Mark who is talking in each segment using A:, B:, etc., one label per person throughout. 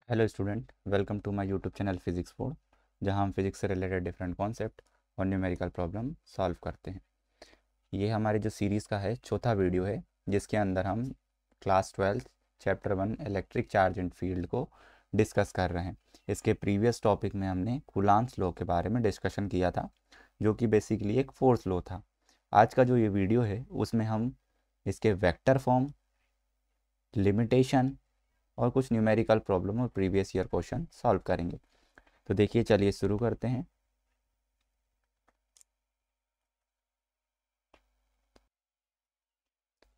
A: Hello student, welcome to my YouTube channel physics board, जहां हम physics से related different concept और numerical problem solve करते हैं। ये हमारी जो सीरीज़ का है चौथा वीडियो है, जिसके अंदर हम class 12 chapter 1 electric charge and field को डिस्कस कर रहे हैं। इसके प्रीवियस टॉपिक में हमने कूलॉम्स लॉ के बारे में डिस्कशन किया था, जो कि बेसिकली एक फोर्स लॉ था। आज का जो ये वीडियो है उसमें हम इसके वेक्टर फॉर्म, लिमिटेशन और कुछ न्यूमेरिकल प्रॉब्लम और प्रीवियस ईयर क्वेश्चन सॉल्व करेंगे। तो देखिए, चलिए शुरू करते हैं।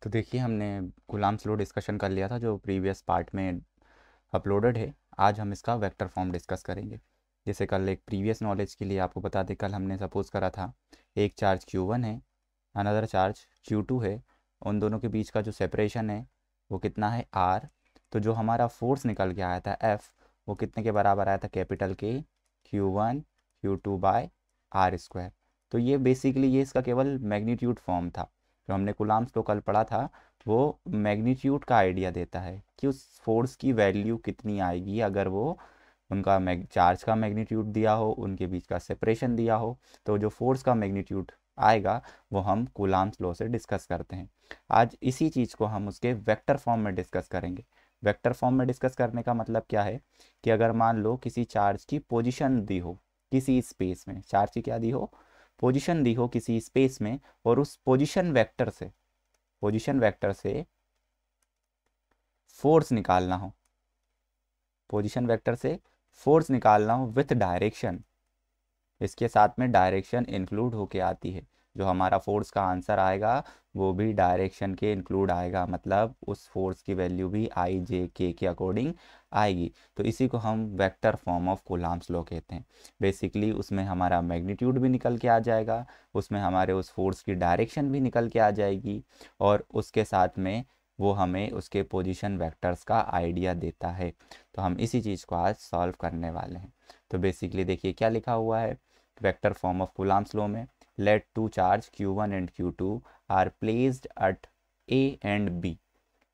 A: तो देखिए, हमने कूलॉम्स लॉ डिस्कशन कर लिया था जो प्रीवियस पार्ट में अपलोडेड है। आज हम इसका वेक्टर फॉर्म डिस्कस करेंगे। जैसे कल एक प्रीवियस नॉलेज के लिए आपको बता दें, कल हमने सपोज करा था एक चार्ज Q1 है, अनदर चार्ज Q2 है। उन दोनों के बीच का जो सेपरेशन है वो कितना है, R। तो जो हमारा फोर्स निकल के आया था F, वो कितने के बराबर आया था, कैपिटल के Q1 Q2 बाय R²। तो ये बेसिकली ये इसका केवल मैग्नीट्यूड फॉर्म था। जो हमने कूलॉम्स लॉ कल पढ़ा था वो मैग्नीट्यूड का आइडिया देता है कि उस फोर्स की वैल्यू कितनी आएगी अगर वो उनका चार्ज का मैग्नीट्यूड दिया हो, उनके बीच का सेपरेशन दिया हो। तो जो फोर्स का मैग्नीट्यूड आएगा वो हम कूलॉम्स लॉ से डिस्कस करते हैं। आज इसी चीज़ को हम उसके वेक्टर फॉर्म में डिस्कस करेंगे। वेक्टर फॉर्म में डिस्कस करने का मतलब क्या है कि अगर मान लो किसी चार्ज की पोजीशन दी हो किसी स्पेस में, चार्ज की क्या दी हो, पोजीशन दी हो किसी स्पेस में, और उस पोजीशन वेक्टर से फोर्स निकालना हो, पोजीशन वेक्टर से फोर्स निकालना हो विथ डायरेक्शन, इसके साथ में डायरेक्शन इंक्लूड होके आती है। जो हमारा फोर्स का आंसर आएगा वो भी डायरेक्शन के इंक्लूड आएगा, मतलब उस फोर्स की वैल्यू भी I/J/K के अकॉर्डिंग आएगी। तो इसी को हम vector form of Coulomb's law कहते हैं। बेसिकली उसमें हमारा मैग्नीट्यूड भी निकल के आ जाएगा, उसमें हमारे उस फोर्स की डायरेक्शन भी निकल के आ जाएगी, और उसके साथ में वो हमें उसके पोजीशन वेक्टर्स का आइडिया देता है। तो हम इसी चीज़ को आज सॉल्व करने वाले हैं। तो बेसिकली देखिए क्या लिखा हुआ है vector form of Coulomb's law में। Let two charge Q1 and Q2 are placed at A and B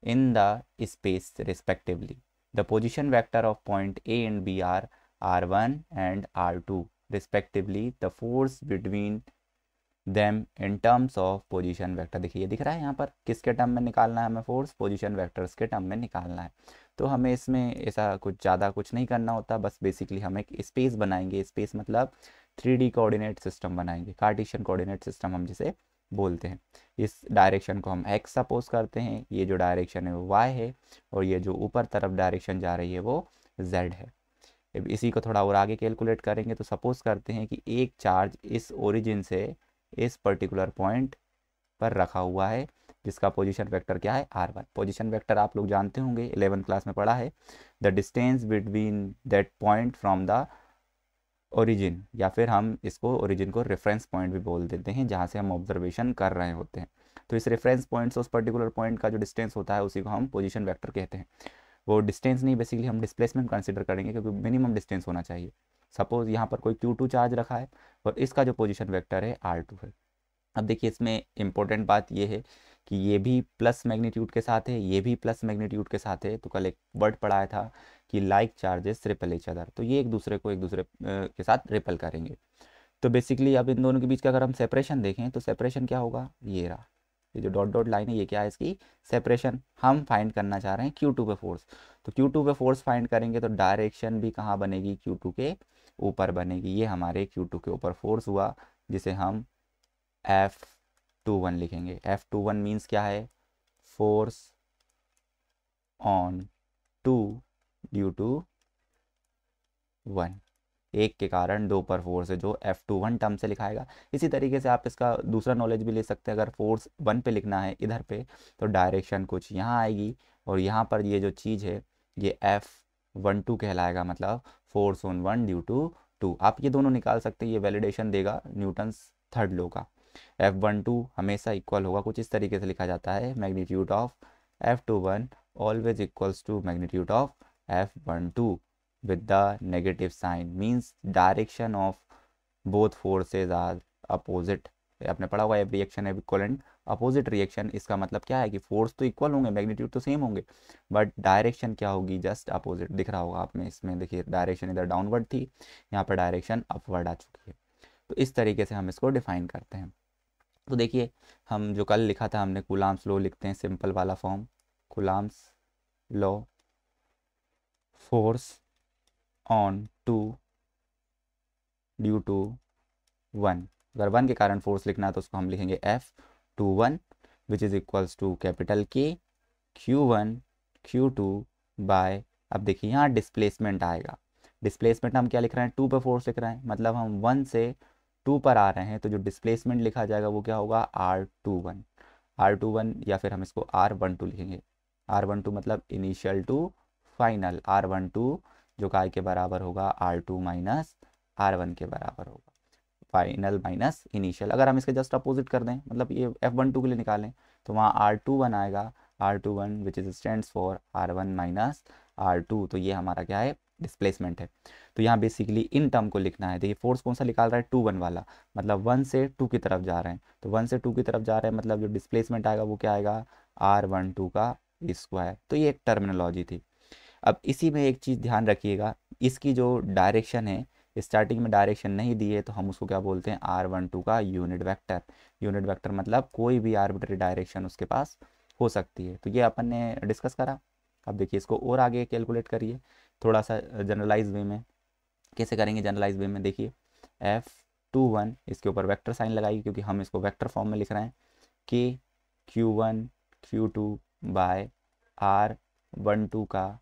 A: in the space respectively. The position vector of point A and B are R1 and R2 respectively. The force between them in terms of position vector। देखिए ये दिख रहा है यहाँ पर किसके term में निकालना है हमें फोर्स, पोजीशन वेक्टर्स के टर्म में निकालना है। तो हमें इसमें ऐसा कुछ ज़्यादा कुछ नहीं करना होता, बस बेसिकली हम एक स्पेस बनाएंगे। स्पेस मतलब 3D कोऑर्डिनेट सिस्टम बनाएंगे, कार्टेशियन कोऑर्डिनेट सिस्टम हम जिसे बोलते हैं। इस डायरेक्शन को हम x सपोज करते हैं, ये जो डायरेक्शन है वो y है, और ये जो ऊपर तरफ डायरेक्शन जा रही है वो z है। अब इसी को थोड़ा और आगे कैलकुलेट करेंगे तो सपोज करते हैं कि एक चार्ज इस ओरिजिन से इस पर्टिकुलर पॉइंट पर रखा हुआ है, जिसका पोजीशन वेक्टर क्या है, R1। पोजीशन वेक्टर आप लोग जानते होंगे, 11th क्लास में पढ़ा है। The distance between that point from the origin, या फिर हम इसको ओरिजिन को रेफरेंस पॉइंट भी बोल देते हैं, जहाँ से हम ऑब्जर्वेशन कर रहे होते हैं। तो इस रेफरेंस पॉइंट से उस पर्टिकुलर पॉइंट का जो डिस्टेंस होता है उसी को हम पोजीशन वेक्टर कहते हैं। वो डिस्टेंस नहीं, बेसिकली हम डिस्प्लेसमेंट कंसिडर करेंगे, क्योंकि मिनिमम डिस्टेंस होना चाहिए। सपोज यहाँ पर कोई Q2 चार्ज रखा है और इसका जो पोजीशन वेक्टर है R2 है। अब देखिए इसमें इंपॉर्टेंट बात ये है कि ये भी प्लस मैग्नीट्यूड के साथ है, ये भी प्लस मैग्नीट्यूड के साथ है। तो कल एक वर्ड पढ़ाया था कि like charges ripple H other, तो ये एक दूसरे के साथ रिपल करेंगे। तो बेसिकली अब इन दोनों के बीच का अगर हम सेपरेशन देखें तो सेपरेशन क्या होगा, ये रहा, ये जो डॉट डॉट लाइन है ये क्या है, इसकी सेपरेशन। हम फाइंड करना चाह रहे हैं Q2 पे फोर्स। तो Q2 पे फोर्स फाइंड करेंगे तो डायरेक्शन भी कहाँ बनेगी, Q2 के ऊपर बनेगी। ये हमारे Q2 के ऊपर फोर्स हुआ, जिसे हम F21 लिखेंगे। F21 मीन्स क्या है, फोर्स ऑन 2 ड्यू टू 1। एक के कारण दो पर फोर्स है, जो F21 टर्म से लिखाएगा। इसी तरीके से आप इसका दूसरा नॉलेज भी ले सकते हैं। अगर फोर्स 1 पे लिखना है इधर पे, तो डायरेक्शन कुछ यहाँ आएगी, और यहाँ पर ये जो चीज़ है ये F12 कहलाएगा, मतलब फोर्स ऑन 1 ड्यू टू 2। आप ये दोनों निकाल सकते हैं, ये वैलिडेशन देगा न्यूटन्स थर्ड लॉ का। F12 हमेशा इक्वल होगा, कुछ इस तरीके से लिखा जाता है, magnitude of F21 always equals to magnitude of F12 with the negative sign, means direction of both forces are opposite। आपने पढ़ा हुआ है, every action have equivalent opposite reaction, इसका मतलब क्या है कि फोर्स तो इक्वल होंगे, मैग्नीट्यूड तो सेम होंगे, बट डायरेक्शन क्या होगी, जस्ट अपोजिट। दिख रहा होगा आप में, इसमें देखिए डायरेक्शन इधर डाउनवर्ड थी, यहाँ पर डायरेक्शन अपवर्ड आ चुकी है। तो इस तरीके से हम इसको डिफाइन करते हैं। तो देखिए हम जो कल लिखा था हमने, कूलाम्स लॉ लिखते हैं सिंपल वाला form, Coulomb's law force on two due to one. अगर वन के कारण फोर्स लिखना है तो उसको हम लिखेंगे F21 which is equals to capital K Q1 Q2 by, अब देखिए यहाँ डिस्प्लेसमेंट आएगा। डिस्प्लेसमेंट हम क्या लिख रहे हैं, 2 पर फोर्स लिख रहे हैं, मतलब हम 1 से 2 पर आ रहे हैं, तो जो डिस्प्लेसमेंट लिखा जाएगा वो क्या होगा, R21 या फिर हम इसको R12 लिखेंगे। R12 मतलब इनिशियल टू फाइनल, R12 जो काय के बराबर होगा R2 माइनस R1 के बराबर होगा, फाइनल माइनस इनिशियल। अगर हम इसके जस्ट अपोजिट कर दें, मतलब ये F12 के लिए निकालें, तो वहाँ R21 आएगा, R21 which is stands for R1 minus R2, तो ये हमारा क्या है, डिस्प्लेसमेंट है। तो यहाँ बेसिकली इन टर्म को लिखना है। देखिए फोर्स कौन सा निकाल रहा है, 2 1 वाला, मतलब 1 से 2 की तरफ जा रहे हैं, तो 1 से 2 की तरफ जा रहे हैं, मतलब जो डिस्प्लेसमेंट आएगा वो क्या आएगा, R12 का स्क्वायर। तो ये एक टर्मिनोलॉजी थी। अब इसी में एक चीज़ ध्यान रखिएगा, इसकी जो डायरेक्शन है, स्टार्टिंग में डायरेक्शन नहीं दी है, तो हम उसको क्या बोलते हैं, R12 का यूनिट वेक्टर। यूनिट वेक्टर मतलब कोई भी आर्बिट्री डायरेक्शन उसके पास हो सकती है। तो ये अपन ने डिस्कस करा। अब देखिए इसको और आगे कैलकुलेट करिए थोड़ा सा जनरलाइज वे में। कैसे करेंगे जनरलाइज वे में, देखिए F21 इसके ऊपर वेक्टर साइन लगाइए, क्योंकि हम इसको वेक्टर फॉर्म में लिख रहे हैं, कि Q1 Q2 बाय R12 का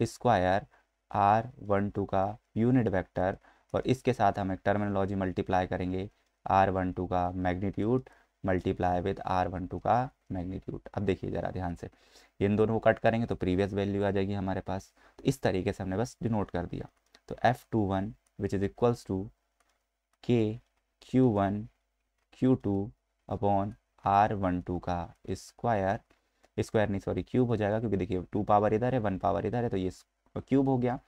A: स्क्वायर, R12 का यूनिट वेक्टर, और इसके साथ हम एक टर्मिनोलॉजी मल्टीप्लाई करेंगे, R12 का मैग्नीट्यूड मल्टीप्लाई विद R12 का मैग्नीट्यूड। अब देखिए ज़रा ध्यान से, इन दोनों को कट करेंगे तो प्रीवियस वैल्यू आ जाएगी हमारे पास। तो इस तरीके से हमने बस डिनोट कर दिया। तो F21 which is equals to K Q1 Q2 upon R12 का स्क्वायर, स्क्वायर नहीं सॉरी क्यूब हो जाएगा, क्योंकि देखिए 2 पावर इधर है 1 पावर इधर है, तो ये क्यूब हो गया,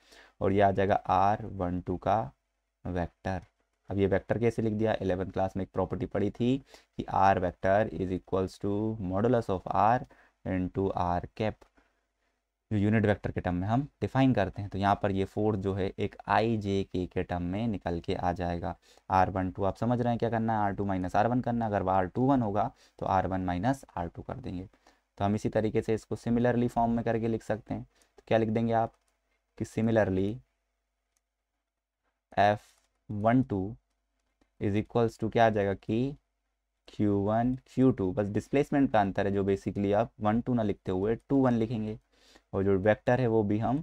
A: और ये आ जाएगा R12 का वेक्टर। अब ये वेक्टर कैसे लिख दिया, 11th क्लास में एक प्रॉपर्टी पढ़ी थी कि R vector is equals to modulus of R into R cap, जो यूनिट वेक्टर के टर्म में हम डिफाइन करते हैं। तो यहाँ पर ये फोर्स जो है एक IJK के टर्म में निकल के आ जाएगा। R12 आप समझ रहे हैं क्या करना है, R2 माइनस R1 करना है। अगर R21 होगा तो R1 माइनस R2 कर देंगे। तो हम इसी तरीके से इसको सिमिलरली फॉर्म में करके लिख सकते हैं। तो क्या लिख देंगे आप कि similarly F12 is equals to क्या आ जाएगा कि Q1 Q2, बस डिस्प्लेसमेंट का अंतर है, जो बेसिकली आप 1 2 ना लिखते हुए 2 1 लिखेंगे, और जो वेक्टर है वो भी हम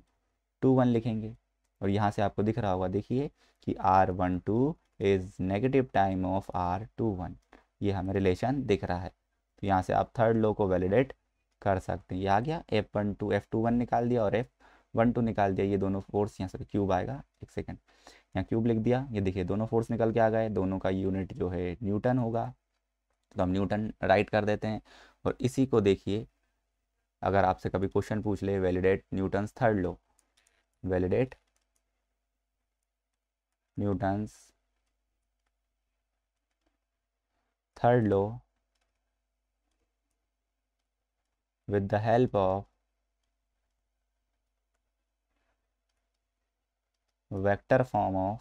A: 2 1 लिखेंगे। और यहाँ से आपको दिख रहा होगा, देखिए कि R12 is negative time of R21, ये हमें रिलेशन दिख रहा है। तो यहाँ से आप थर्ड लॉ को वैलिडेट कर सकते हैं। ये आ गया, F21 निकाल दिया और F12 निकाल दिया, ये दोनों फोर्स यहाँ से क्यूब आएगा, एक सेकेंड यहाँ क्यूब लिख दिया। ये देखिए दोनों फोर्स निकल के आ गए, दोनों का यूनिट जो है न्यूटन होगा, तो हम न्यूटन राइट कर देते हैं। और इसी को देखिए, अगर आपसे कभी क्वेश्चन पूछ ले, validate Newton's third law, validate Newton's third law with the help of vector form of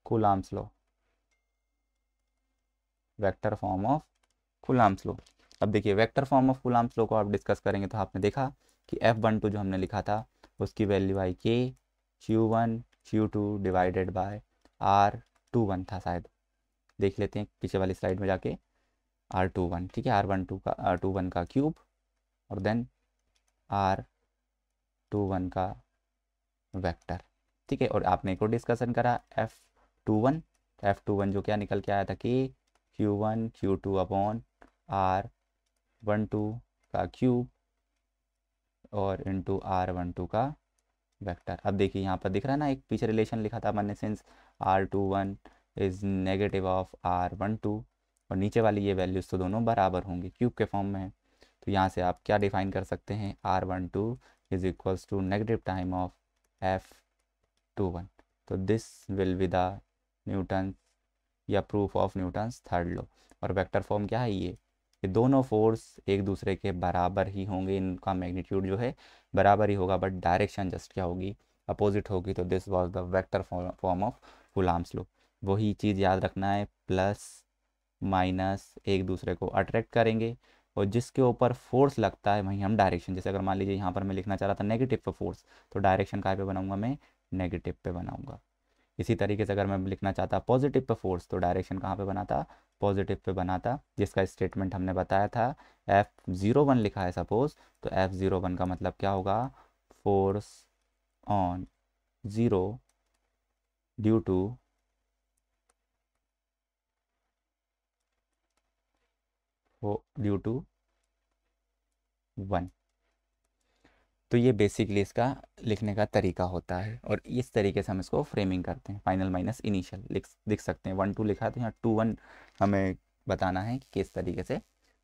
A: Coulomb's law, vector form of Coulomb's law. अब देखिए vector form of Coulomb's law को आप डिस्कस करेंगे तो आपने देखा कि F12 जो हमने लिखा था उसकी value I K Q1 Q2 divided by R21 था शायद, देख लेते हैं पीछे वाली स्लाइड में जाके, R21 ठीक है, R12 का R21 का क्यूब और देन R21 का वेक्टर, ठीक है। और आपने एक और डिस्कशन करा F21 जो क्या निकल के आया था कि Q1 Q2 अपॉन R12 का क्यूब और इंटू R12 का वेक्टर। अब देखिए यहाँ पर दिख रहा है ना, एक पीछे रिलेशन लिखा था मैंने, since R21 is negative of R12, और नीचे वाली ये वैल्यूज तो दोनों बराबर होंगी, क्यूब के फॉर्म में है। तो यहाँ से आप क्या डिफाइन कर सकते हैं, R12 is equals to negative time of F21। तो this will be the Newton या proof of Newton's third law. और वेक्टर फॉर्म क्या है ये दोनों फोर्स एक दूसरे के बराबर ही होंगे, इनका मैग्नीट्यूड जो है बराबर ही होगा, बट डायरेक्शन जस्ट क्या होगी, अपोजिट होगी। तो this was the vector form of Coulomb's law. वही चीज़ याद रखना है, प्लस माइनस एक दूसरे को अट्रैक्ट करेंगे, और जिसके ऊपर फोर्स लगता है वहीं हम डायरेक्शन, जैसे अगर मान लीजिए यहाँ पर मैं लिखना चाह रहा था नेगेटिव पे फोर्स, तो डायरेक्शन कहाँ पे बनाऊंगा, मैं नेगेटिव पे बनाऊंगा। इसी तरीके से अगर मैं लिखना चाहता पॉजिटिव पे फोर्स, तो डायरेक्शन कहाँ पे बनाता, पॉजिटिव पे बनाता, जिसका स्टेटमेंट हमने बताया था। F01 लिखा है सपोज, तो F01 का मतलब क्या होगा, force on zero due to due to 1। तो ये बेसिकली इसका लिखने का तरीका होता है, और इस तरीके से हम इसको फ्रेमिंग करते हैं। फाइनल माइनस इनिशियल लिख सकते हैं, 1 2 लिखा है तो यहाँ 2 1 हमें बताना है कि किस तरीके से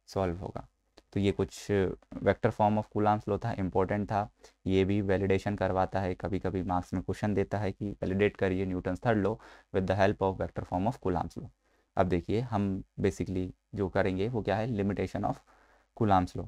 A: सॉल्व होगा। तो ये कुछ vector form of Coulomb's law था, इम्पोर्टेंट था। ये भी वैलिडेशन करवाता है, कभी कभी मार्क्स में क्वेश्चन देता है कि वैलिडेट करिए Newton's third law with the help of vector form of Coulomb's law. अब देखिए हम बेसिकली जो करेंगे वो क्या है, लिमिटेशन ऑफ कूलम्ब्स लॉ।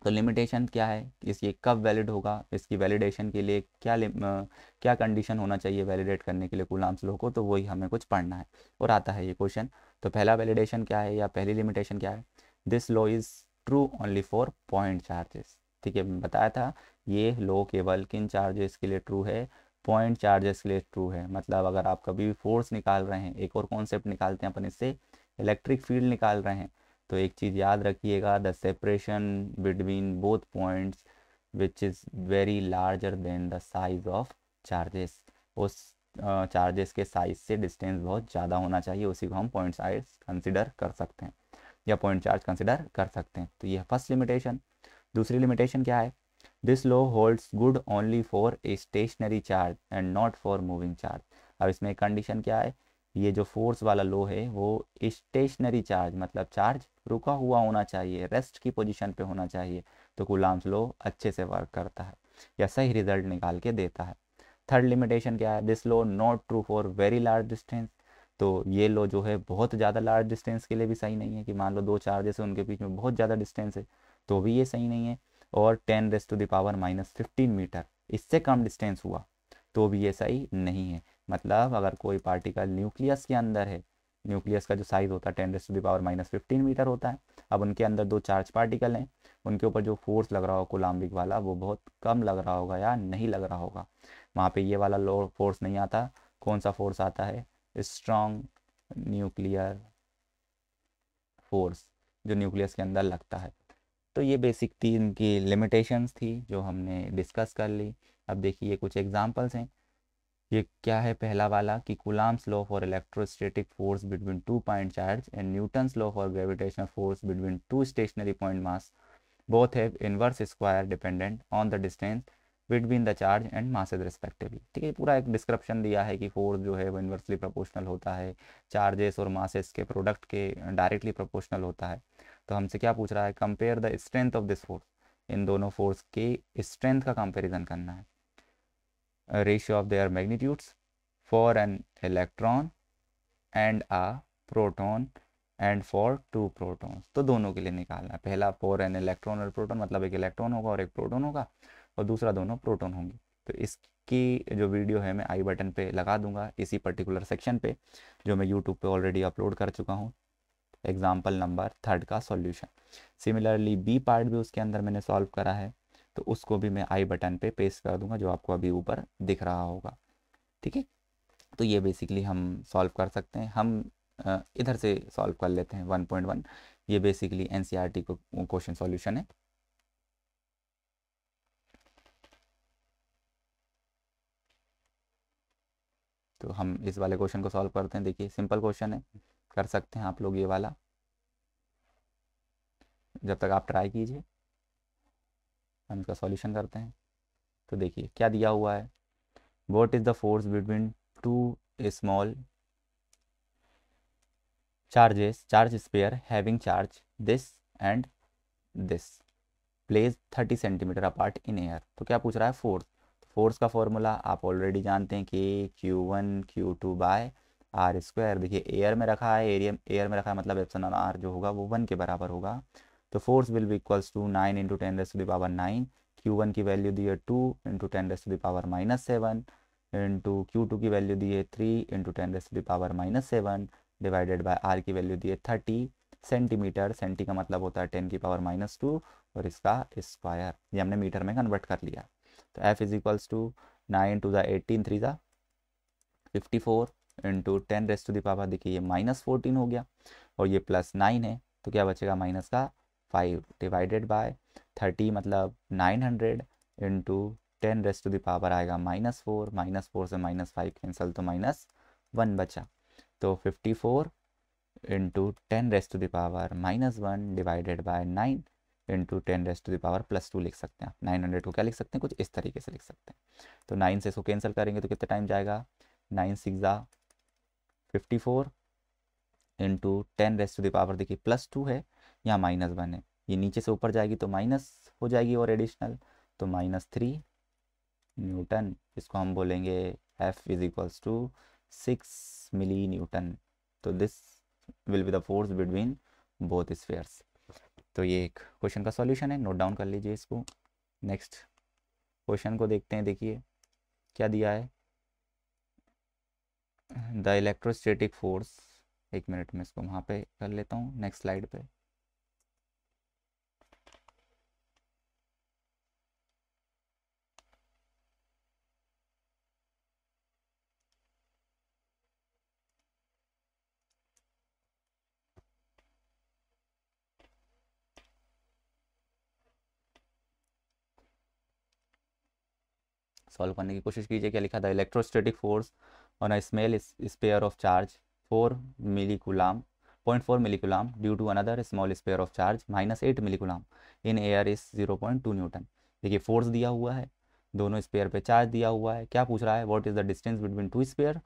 A: तो लिमिटेशन क्या है, इसकी कब वैलिड होगा, इसकी वैलिडेशन के लिए क्या कंडीशन होना चाहिए वैलिडेट करने के लिए कूलम्ब्स लॉ को, तो वही हमें कुछ पढ़ना है और आता है ये क्वेश्चन। तो पहला वैलिडेशन क्या है या पहली लिमिटेशन क्या है, this law is true only for point charges. ठीक है, बताया था ये लॉ केवल किन चार्जेस के लिए ट्रू है, पॉइंट चार्जेस के लिए ट्रू है। मतलब अगर आप कभी भी फोर्स निकाल रहे हैं, एक और कॉन्सेप्ट निकालते हैं अपन इससे, इलेक्ट्रिक फील्ड निकाल रहे हैं, तो एक चीज़ याद रखिएगा, the separation between both points which is very larger than the size of charges. उस चार्जेस के साइज से डिस्टेंस बहुत ज़्यादा होना चाहिए, उसी को हम पॉइंट साइज कंसिडर कर सकते हैं या पॉइंट चार्ज कंसिडर कर सकते हैं। तो ये फर्स्ट लिमिटेशन। दूसरी लिमिटेशन क्या है, this law holds good only for a stationary charge and not for moving charge. अब इसमें एक कंडीशन क्या है, ये जो फोर्स वाला लॉ है वो स्टेशनरी चार्ज मतलब चार्ज रुका हुआ होना चाहिए, रेस्ट की पोजीशन पे होना चाहिए, तो कूलम्ब्स लॉ अच्छे से वर्क करता है या सही रिजल्ट निकाल के देता है। थर्ड लिमिटेशन क्या है, this law not true for very large distance. तो ये लॉ जो है बहुत ज़्यादा लार्ज डिस्टेंस के लिए भी सही नहीं है, कि मान लो दो चार्जेस है उनके बीच में बहुत ज़्यादा डिस्टेंस है, तो भी ये सही नहीं है। और 10⁻⁻15 मीटर इससे कम डिस्टेंस हुआ तो भी ये सही नहीं है। मतलब अगर कोई पार्टिकल न्यूक्लियस के अंदर है, न्यूक्लियस का जो साइज होता है 10⁻⁻15 मीटर होता है, अब उनके अंदर दो चार्ज पार्टिकल हैं, उनके ऊपर जो फोर्स लग रहा हो कूलम्बिक वाला वो बहुत कम लग रहा होगा या नहीं लग रहा होगा, वहाँ पे ये वाला लो फोर्स नहीं आता। कौन सा फोर्स आता है, स्ट्रॉन्ग न्यूक्लियर फोर्स जो न्यूक्लियस के अंदर लगता है। तो ये बेसिक तीन की लिमिटेशंस थी जो हमने डिस्कस कर ली। अब देखिए कुछ एग्जांपल्स हैं। ये क्या है, पहला वाला कि Coulomb's law for electrostatic force between two point charge and Newton's law for gravitational force between two stationary point mass both have inverse square dependent on the distance between the charge and masses respectively. ठीक है, पूरा एक description दिया है कि force जो है वो इन्वर्सली प्रोपोर्शनल होता है, चार्जेस और मासेस के प्रोडक्ट के डायरेक्टली प्रोपोर्शनल होता है। तो हमसे क्या पूछ रहा है, compare the strength of this force, इन दोनों फोर्स के स्ट्रेंथ का कंपेरिजन करना है, ratio of their magnitudes for an electron and a proton and for two protons. तो दोनों के लिए निकालना है, पहला फॉर एन इलेक्ट्रॉन और प्रोटॉन मतलब एक इलेक्ट्रॉन होगा और एक प्रोटॉन होगा, और दूसरा दोनों प्रोटॉन होंगे। तो इसकी जो वीडियो है मैं आई बटन पे लगा दूंगा इसी पर्टिकुलर सेक्शन पे, जो मैं यूट्यूब पे ऑलरेडी अपलोड कर चुका हूँ, एग्जाम्पल नंबर 3 का सॉल्यूशन। सिमिलरली बी पार्ट भी उसके अंदर मैंने सॉल्व करा है, तो उसको भी मैं आई बटन पे पेस्ट कर दूंगा जो आपको अभी ऊपर दिख रहा होगा। ठीक है, तो ये बेसिकली हम सॉल्व कर सकते हैं। हम इधर से सॉल्व कर लेते हैं 1.1। ये बेसिकली एनसीईआरटी को क्वेश्चन सॉल्यूशन है। तो हम इस वाले क्वेश्चन को सॉल्व करते हैं। देखिए सिंपल क्वेश्चन है, कर सकते हैं आप लोग ये वाला, जब तक आप ट्राई कीजिए हम इसका सॉल्यूशन करते हैं। तो देखिए क्या दिया हुआ है, what is the force between two small charge sphere having charge this and this place 30 centimetre apart in air. तो क्या पूछ रहा है, फोर्स। फोर्स का फॉर्मूला आप ऑलरेडी जानते हैं कि Q1 Q2 by R square. देखिए एयर में रखा है, एयर में रखा है मतलब एप्सिलॉन आर जो होगा वो 1 के बराबर होगा। तो force will be equals to 9 into 10⁻⁹ Q1 की वैल्यू दी है 2 इंटू 10⁻⁻7 इंटू Q2 की वैल्यू दी है 3 इंटू 10⁻⁻7 डिवाइडेड बाय आर की वैल्यू दी है 30 सेंटीमीटर। सेंटी का मतलब होता है 10⁻⁻2 और इसका स्क्वायर, ये हमने मीटर में कन्वर्ट कर लिया। तो F is equals to 9 to the 18 3 ज़ा 54 इंटू 10⁻⁻, देखिए ये -14 हो गया और ये +9 है, तो क्या बचेगा माइनस का 5 डिवाइडेड बाय 30 मतलब 900 इंटू 10⁻⁻ आएगा -4, -4 से -5 कैंसिल तो -1 बचा। तो 54 इंटू 10⁻⁻1 डिवाइडेड बाय 9 इंटू 10⁻+2 लिख सकते हैं। 900 को क्या लिख सकते हैं, कुछ इस तरीके से लिख सकते हैं। तो 9 से इसको कैंसिल करेंगे तो कितना टाइम जाएगा, 9 6 ज़ा 54 इंटू 10⁻, देखिए +2 है यहाँ -1 है, ये नीचे से ऊपर जाएगी तो माइनस हो जाएगी और एडिशनल, तो -3 न्यूटन। इसको हम बोलेंगे F is equals to 6 millinewton. तो this will be the force between both spheres. तो ये एक क्वेश्चन का सॉल्यूशन है, नोट डाउन कर लीजिए इसको। नेक्स्ट क्वेश्चन को देखते हैं। देखिए क्या दिया है, द इलेक्ट्रोस्टैटिक फोर्स, एक मिनट में इसको वहाँ पे कर लेता हूँ नेक्स्ट स्लाइड पे। सॉल्व करने की कोशिश कीजिए। क्या लिखा था, electrostatic force on a small sphere of charge 4 milli coulomb 0.4 milli coulomb due to another small sphere of charge -8 milli coulomb in air is 0.2 newton. देखिए फोर्स दिया हुआ है, दोनों स्पेयर पे चार्ज दिया हुआ है। क्या पूछ रहा है, what is the distance between two sphere,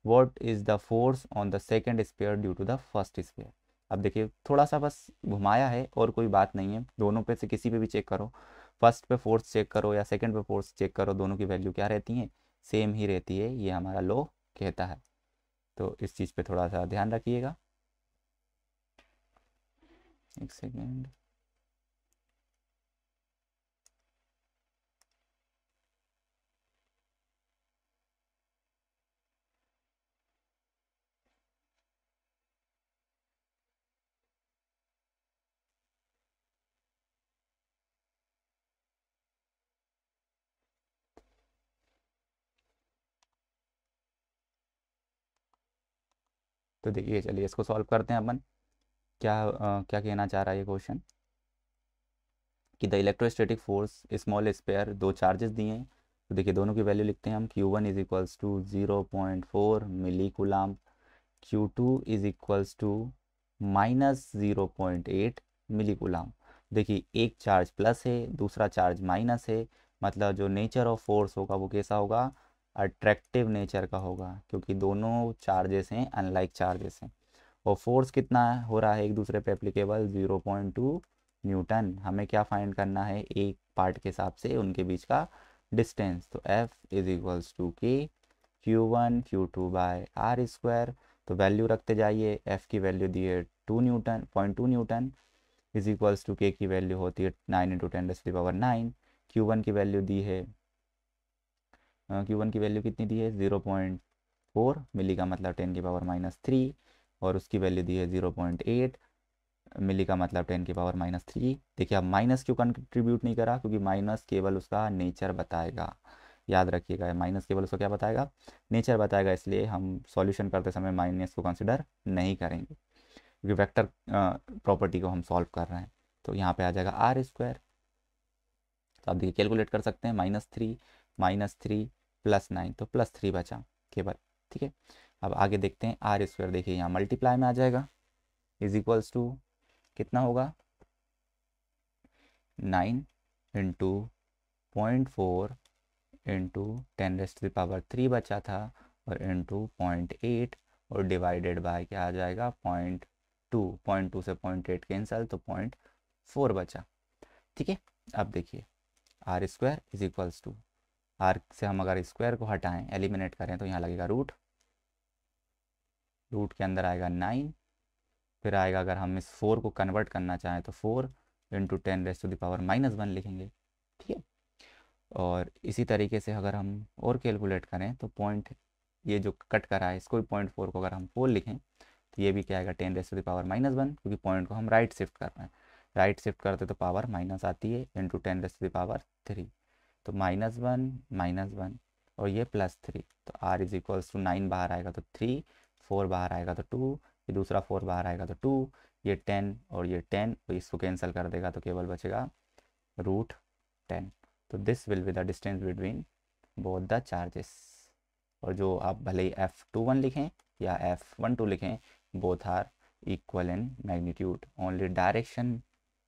A: what is the force on the second sphere due to the first sphere. अब देखिए थोड़ा सा बस घुमाया है और कोई बात नहीं है, दोनों पे से किसी पे भी चेक करो, फर्स्ट पे फोर्स चेक करो या सेकंड पे फोर्स चेक करो, दोनों की वैल्यू क्या रहती है, सेम ही रहती है, ये हमारा लॉ कहता है। तो इस चीज़ पे थोड़ा सा ध्यान रखिएगा। एक सेकेंड, तो देखिए चलिए इसको सॉल्व करते हैं अपन। क्या कहना चाह रहा है ये क्वेश्चन, कि the electrostatic force small sphere, दो चार्जेस दिए हैं, तो देखिए दोनों की वैल्यू लिखते हैं हम। Q1 is equals to 0.4 milli coulomb, Q2 is equals to -0.8 milli coulomb. देखिए एक चार्ज प्लस है, दूसरा चार्ज माइनस है, मतलब जो नेचर ऑफ फोर्स होगा वो कैसा होगा, अट्रैक्टिव नेचर का होगा, क्योंकि दोनों चार्जेस हैं अनलाइक चार्जेस हैं। और फोर्स कितना हो रहा है एक दूसरे पे एप्लीकेबल, 0.2 न्यूटन। हमें क्या फाइंड करना है, एक पार्ट के हिसाब से उनके बीच का डिस्टेंस। तो F is equals to K Q1 Q2 by R square. तो वैल्यू रखते जाइए, F की वैल्यू दी है 2 न्यूटन इज इक्वल्स टू के की वैल्यू होती है 9 इंटू 10⁻⁹। Q1 की वैल्यू दी है, Q1 की वैल्यू कितनी दी है, 0.4 मिली का मतलब 10⁻⁻3, और उसकी वैल्यू दी है 0.8 मिली का मतलब 10⁻⁻3। देखिए अब माइनस क्यों कंट्रीब्यूट नहीं करा, क्योंकि माइनस केवल उसका नेचर बताएगा, याद रखिएगा माइनस केवल उसका क्या बताएगा, नेचर बताएगा, इसलिए हम सॉल्यूशन करते समय माइनस को कंसिडर नहीं करेंगे, क्योंकि वेक्टर प्रॉपर्टी को हम सॉल्व कर रहे हैं। तो यहाँ पे आ जाएगा आर स्क्वायर। तो आप देखिए कैलकुलेट कर सकते हैं, -3 +9 तो +3 बचा केवल। ठीक है, अब आगे देखते हैं आर स्क्वायर। देखिए यहाँ मल्टीप्लाई में आ जाएगा, इज इक्वल्स टू कितना होगा, 9 इंटू 0.4 इंटू 10⁻³ बचा था, और इंटू 0.8 और डिवाइडेड बाय क्या आ जाएगा, 0.2 से 0.8 कैंसल तो 0.4 बचा। ठीक है, अब देखिए R square is equals to, R से हम अगर स्क्वायर को हटाएं एलिमिनेट करें तो यहाँ लगेगा रूट, रूट के अंदर आएगा 9, फिर आएगा अगर हम इस 4 को कन्वर्ट करना चाहें तो 4 इंटू 10⁻⁻1 लिखेंगे, ठीक है। और इसी तरीके से अगर हम और कैलकुलेट करें तो पॉइंट ये जो कट करा है इसको भी 0.4 को अगर हम 4 लिखें तो ये भी क्या आएगा 10⁻⁻1, क्योंकि पॉइंट को हम राइट शिफ्ट कर रहे हैं, राइट शिफ्ट करते तो पावर माइनस आती है, इंटू 10⁻3, तो -1 और ये +3, तो r इज इक्वल्स टू 9 बाहर आएगा तो 3, 4 बाहर आएगा तो 2, ये दूसरा 4 बाहर आएगा तो 2, ये 10 और ये 10 तो इसको कैंसिल कर देगा तो केवल बचेगा √10। तो this will be the distance between both the charges. और जो आप भले ही F21 लिखें या F12 लिखें, both are equal in magnitude, only direction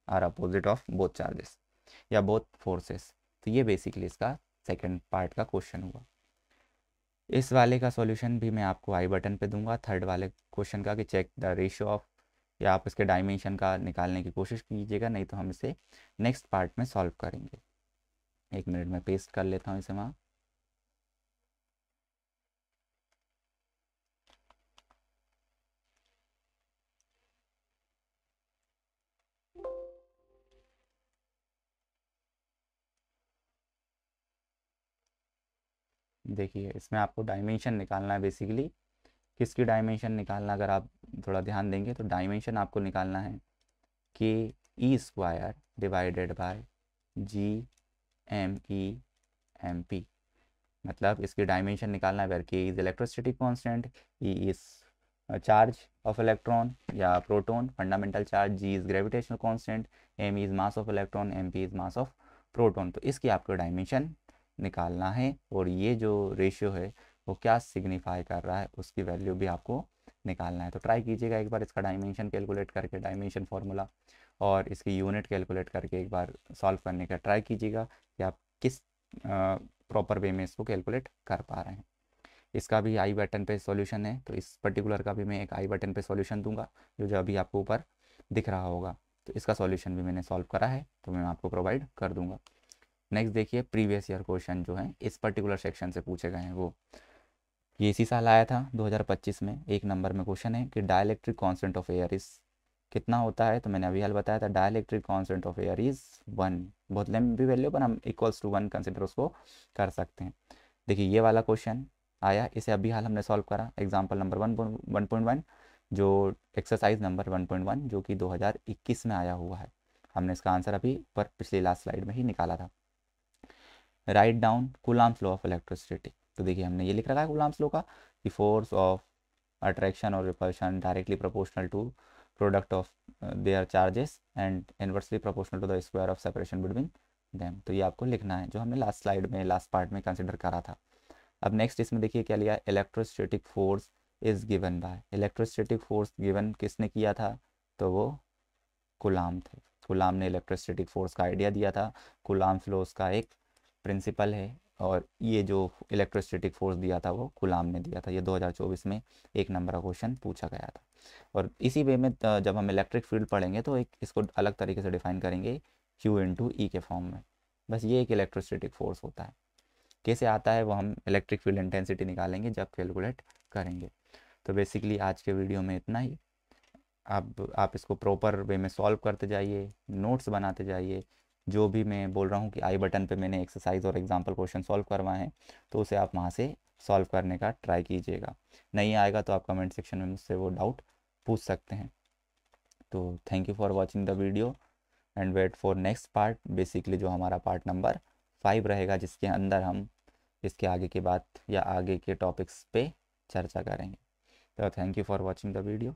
A: are opposite of both charges या बोथ फोर्सेस। तो ये बेसिकली इसका सेकंड पार्ट का क्वेश्चन हुआ। इस वाले का सॉल्यूशन भी मैं आपको आई बटन पे दूंगा, थर्ड वाले क्वेश्चन का, कि चेक द रेशियो ऑफ, या आप इसके डायमेंशन का निकालने की कोशिश कीजिएगा, नहीं तो हम इसे नेक्स्ट पार्ट में सॉल्व करेंगे। 1 मिनट में पेस्ट कर लेता हूँ इसे वहाँ। देखिए इसमें आपको डायमेंशन निकालना है बेसिकली। किसकी डायमेंशन निकालना, अगर आप थोड़ा ध्यान देंगे तो डायमेंशन आपको निकालना है KE² डिवाइडेड बाय GME/MP। मतलब इसकी डायमेंशन निकालना है, where K is electrostatic constant, E is charge of electron या proton, fundamental charge, G is gravitational constant, M is mass of electron, MP is mass of proton. तो इसकी आपको dimension निकालना है, और ये जो रेशियो है वो क्या सिग्निफाई कर रहा है उसकी वैल्यू भी आपको निकालना है। तो ट्राई कीजिएगा एक बार इसका डायमेंशन कैलकुलेट करके, डायमेंशन फार्मूला और इसकी यूनिट कैलकुलेट करके एक बार सॉल्व करने का ट्राई कीजिएगा कि आप किस प्रॉपर वे में इसको कैलकुलेट कर पा रहे हैं। इसका भी आई बटन पे सॉल्यूशन है, तो इस पर्टिकुलर का भी मैं एक आई बटन पे सॉल्यूशन दूंगा, जो अभी आपको ऊपर दिख रहा होगा। तो इसका सॉल्यूशन भी मैंने सॉल्व करा है, तो मैं आपको प्रोवाइड कर दूंगा। नेक्स्ट देखिए, प्रीवियस ईयर क्वेश्चन जो है इस पर्टिकुलर सेक्शन से पूछे गए हैं, वो ये इसी साल आया था 2025 में। 1 नंबर में क्वेश्चन है कि dielectric constant of air is कितना होता है। तो मैंने अभी हाल बताया था dielectric constant of air is 1। बहुत लंबी वैल्यू पर हम इक्वल्स टू 1 कंसिडर उसको कर सकते हैं। देखिए ये वाला क्वेश्चन आया, इसे अभी हाल हमने सॉल्व करा, एग्जाम्पल नंबर 1.1, जो एक्सरसाइज नंबर 1.1 जो कि 2021 में आया हुआ है। हमने इसका आंसर अभी पर पिछली लास्ट स्लाइड में ही निकाला था। Write down Coulomb's law of electricity. तो देखिए हमने ये लिख रखा है कूलम्ब्स लॉ का, कि फोर्स ऑफ अट्रैक्शन और repulsion directly proportional to product of their charges and inversely proportional to the square of separation between them. तो ये आपको लिखना है, जो हमने लास्ट स्लाइड में लास्ट पार्ट में कंसिडर करा था। अब नेक्स्ट इसमें देखिए क्या लिया, electrostatic force is given by, electrostatic force given किसने किया था, तो वो कूलाम थे। कूलाम ने इलेक्ट्रोस्टैटिक फोर्स का आइडिया दिया था। कूलाम्स लॉ का एक प्रिंसिपल है, और ये जो इलेक्ट्रोस्टैटिक फोर्स दिया था वो कूलाम ने दिया था। ये 2024 में 1 नंबर का क्वेश्चन पूछा गया था। और इसी वे में जब हम इलेक्ट्रिक फील्ड पढ़ेंगे तो एक इसको अलग तरीके से डिफाइन करेंगे, Q/E के फॉर्म में। बस ये एक इलेक्ट्रोस्टैटिक फोर्स होता है, कैसे आता है वो हम इलेक्ट्रिक फील्ड इंटेंसिटी निकालेंगे जब कैलकुलेट करेंगे। तो बेसिकली आज के वीडियो में इतना ही। अब आप इसको प्रॉपर वे में सॉल्व करते जाइए, नोट्स बनाते जाइए। जो भी मैं बोल रहा हूँ कि आई बटन पे मैंने एक्सरसाइज और एग्जांपल क्वेश्चन सॉल्व करवाए हैं, तो उसे आप वहाँ से सॉल्व करने का ट्राई कीजिएगा। नहीं आएगा तो आप कमेंट सेक्शन में मुझसे वो डाउट पूछ सकते हैं। तो thank you for watching the video and wait for next part, basically जो हमारा पार्ट नंबर 5 रहेगा, जिसके अंदर हम इसके आगे की बात या आगे के टॉपिक्स पे चर्चा करेंगे। तो thank you for watching the video.